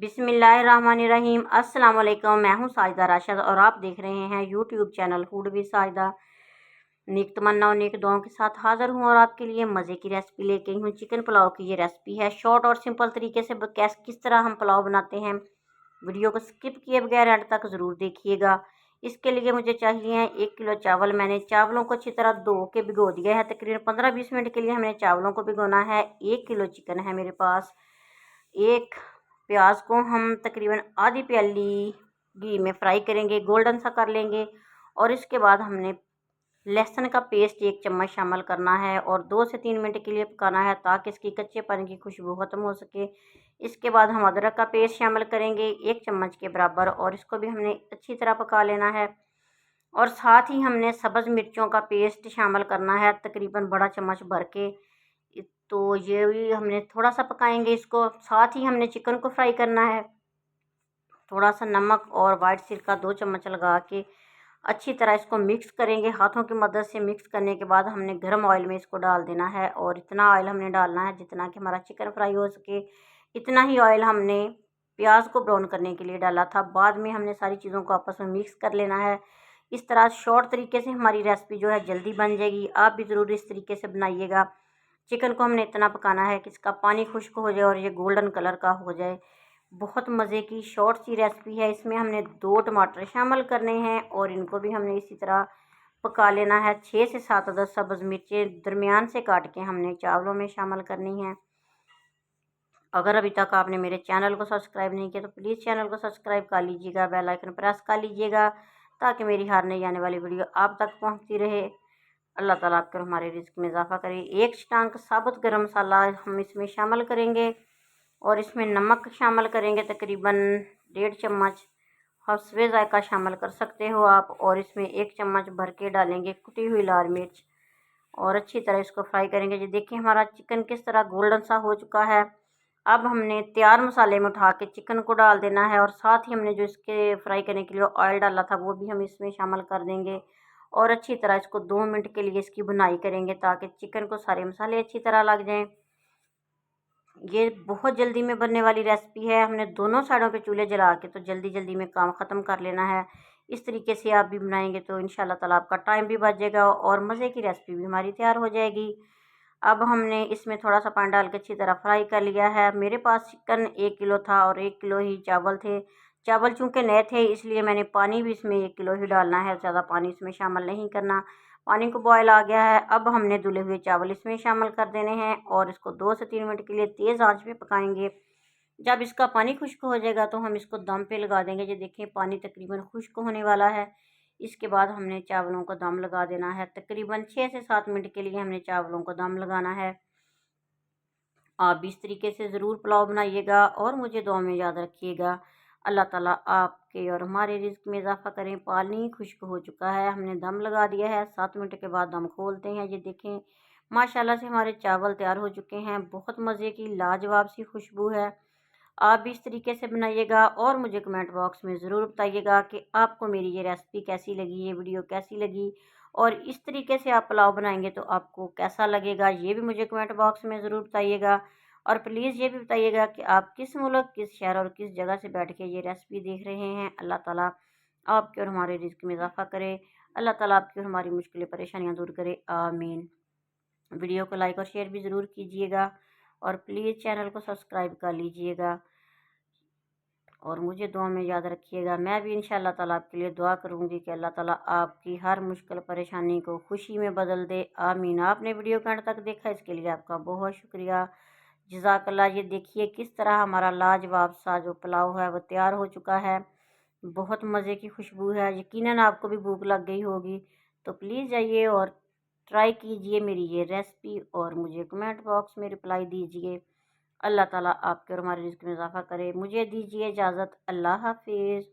बिस्मिल्लाहिर्रहमानिर्रहीम। अस्सलाम वालेकुम। मैं हूं साजिदा राशिद और आप देख रहे हैं YouTube channel food with Sajida. नेक तमन्ना और नेक दुआओं के साथ हाज़िर हूं और आपके लिए मज़े की रेसिपी लेके आई हूं। चिकन पुलाव की ये रेसिपी है। शॉर्ट और सिंपल तरीके से किस तरह हम पुलाव बनाते हैं, वीडियो को स्किप किए बगैर एंड तक ज़रूर देखिएगा। इसके लिए मुझे चाहिए 1 किलो चावल। मैंने चावलों को अच्छी तरह धो के भिगो दिया है। तकरीबन 15-20 मिनट के लिए हमने चावलों को भिगोना है। 1 किलो चिकन है मेरे पास। एक प्याज को हम तकरीबन आधी प्याली घी में फ्राई करेंगे, गोल्डन सा कर लेंगे। और इसके बाद हमने लहसुन का पेस्ट 1 चम्मच शामिल करना है और 2 से 3 मिनट के लिए पकाना है ताकि इसकी कच्चेपन की खुशबू ख़त्म हो सके। इसके बाद हम अदरक का पेस्ट शामिल करेंगे 1 चम्मच के बराबर और इसको भी हमने अच्छी तरह पका लेना है। और साथ ही हमने सब्ज़ मिर्चों का पेस्ट शामिल करना है तकरीबन बड़ा चम्मच भर के। तो ये भी हमने थोड़ा सा पकाएंगे इसको। साथ ही हमने चिकन को फ्राई करना है। थोड़ा सा नमक और वाइट सिरका 2 चम्मच लगा के अच्छी तरह इसको मिक्स करेंगे। हाथों की मदद से मिक्स करने के बाद हमने गर्म ऑयल में इसको डाल देना है और इतना ऑयल हमने डालना है जितना कि हमारा चिकन फ्राई हो सके। इतना ही ऑयल हमने प्याज को ब्राउन करने के लिए डाला था। बाद में हमने सारी चीज़ों को आपस में मिक्स कर लेना है। इस तरह शॉर्ट तरीके से हमारी रेसिपी जो है जल्दी बन जाएगी। आप भी ज़रूर इस तरीके से बनाइएगा। चिकन को हमने इतना पकाना है कि इसका पानी खुश्क हो जाए और ये गोल्डन कलर का हो जाए। बहुत मज़े की शॉर्ट सी रेसिपी है। इसमें हमने 2 टमाटर शामिल करने हैं और इनको भी हमने इसी तरह पका लेना है। 6 से 7 अदद सब्ज़ मिर्चें दरमियान से काट के हमने चावलों में शामिल करनी है। अगर अभी तक आपने मेरे चैनल को सब्सक्राइब नहीं किया तो प्लीज़ चैनल को सब्सक्राइब कर लीजिएगा, बेल आइकन प्रेस कर लीजिएगा ताकि मेरी हर नई आने वाली वीडियो आप तक पहुँचती रहे। अल्लाह ताला आपको हमारे रिज़्क़ में इजाफ़ा करे। 1 स्टांक साबुत गरम मसाला हम इसमें शामिल करेंगे और इसमें नमक शामिल करेंगे तकरीबन 1.5 चम्मच। हस्बे ज़ायक़ा शामिल कर सकते हो आप। और इसमें 1 चम्मच भर के डालेंगे कुटी हुई लाल मिर्च और अच्छी तरह इसको फ्राई करेंगे। ये देखिए हमारा चिकन किस तरह गोल्डन सा हो चुका है। अब हमने तैयार मसाले में उठा के चिकन को डाल देना है और साथ ही हमने जो इसके फ्राई करने के लिए ऑयल डाला था वो भी हम इसमें शामिल कर देंगे और अच्छी तरह इसको 2 मिनट के लिए इसकी भुनाई करेंगे ताकि चिकन को सारे मसाले अच्छी तरह लग जाएं। ये बहुत जल्दी में बनने वाली रेसिपी है। हमने दोनों साइडों पे चूल्हे जला के तो जल्दी जल्दी में काम ख़त्म कर लेना है। इस तरीके से आप भी बनाएंगे तो इंशाल्लाह ताला आपका टाइम भी बच जाएगा और मज़े की रेसिपी भी हमारी तैयार हो जाएगी। अब हमने इसमें थोड़ा सा पानी डाल के अच्छी तरह फ्राई कर लिया है। मेरे पास चिकन 1 किलो था और 1 किलो ही चावल थे। चावल चूँकि नए थे इसलिए मैंने पानी भी इसमें 1 किलो ही डालना है, ज़्यादा पानी इसमें शामिल नहीं करना। पानी को बॉयल आ गया है। अब हमने धुले हुए चावल इसमें शामिल कर देने हैं और इसको 2 से 3 मिनट के लिए तेज़ आंच पे पकाएंगे। जब इसका पानी खुश्क हो जाएगा तो हम इसको दम पे लगा देंगे। ये देखिए पानी तकरीबन खुश्क होने वाला है। इसके बाद हमने चावलों को दम लगा देना है। तकरीबन 6 से 7 मिनट के लिए हमने चावलों को दम लगाना है। आप भी इस तरीके से ज़रूर पुलाव बनाइएगा और मुझे दुआ में याद रखिएगा। अल्लाह ताला आपके और हमारे रिज़्क़ में इजाफ़ा करें। पानी खुश्क हो चुका है, हमने दम लगा दिया है। 7 मिनट के बाद दम खोलते हैं। ये देखें माशाल्लाह से हमारे चावल तैयार हो चुके हैं। बहुत मज़े की लाजवाब सी खुशबू है। आप भी इस तरीके से बनाइएगा और मुझे कमेंट बॉक्स में ज़रूर बताइएगा कि आपको मेरी ये रेसिपी कैसी लगी, ये वीडियो कैसी लगी और इस तरीके से आप पुलाव बनाएंगे तो आपको कैसा लगेगा, ये भी मुझे कमेंट बॉक्स में ज़रूर बताइएगा। और प्लीज़ ये भी बताइएगा कि आप किस मुल्क, किस शहर और किस जगह से बैठ के ये रेसिपी देख रहे हैं। अल्लाह ताला आपके और हमारे रिज़्क़ में इजाफ़ा करे। अल्लाह ताला आपकी और हमारी मुश्किलें परेशानियाँ दूर करे, आमीन। वीडियो को लाइक और शेयर भी ज़रूर कीजिएगा और प्लीज़ चैनल को सब्सक्राइब कर लीजिएगा और मुझे दुआ में याद रखिएगा। मैं भी इंशाअल्लाह ताला आपके लिए दुआ करूँगी कि अल्लाह ताला आपकी हर मुश्किल परेशानी को खुशी में बदल दे, आमीन। आपने वीडियो के अंत तक देखा इसके लिए आपका बहुत शुक्रिया, जज़ाकल्लाह। ये देखिए किस तरह हमारा लाजवाब सा जो पुलाव है वो तैयार हो चुका है। बहुत मज़े की खुशबू है। यकीनन आपको भी भूख लग गई होगी तो प्लीज़ जाइए और ट्राई कीजिए मेरी ये रेसिपी और मुझे कमेंट बॉक्स में रिप्लाई दीजिए। अल्लाह ताला आपके और हमारे रिज़्क़ में इजाफ़ा करे। मुझे दीजिए इजाज़त। अल्लाह हाफ़िज़।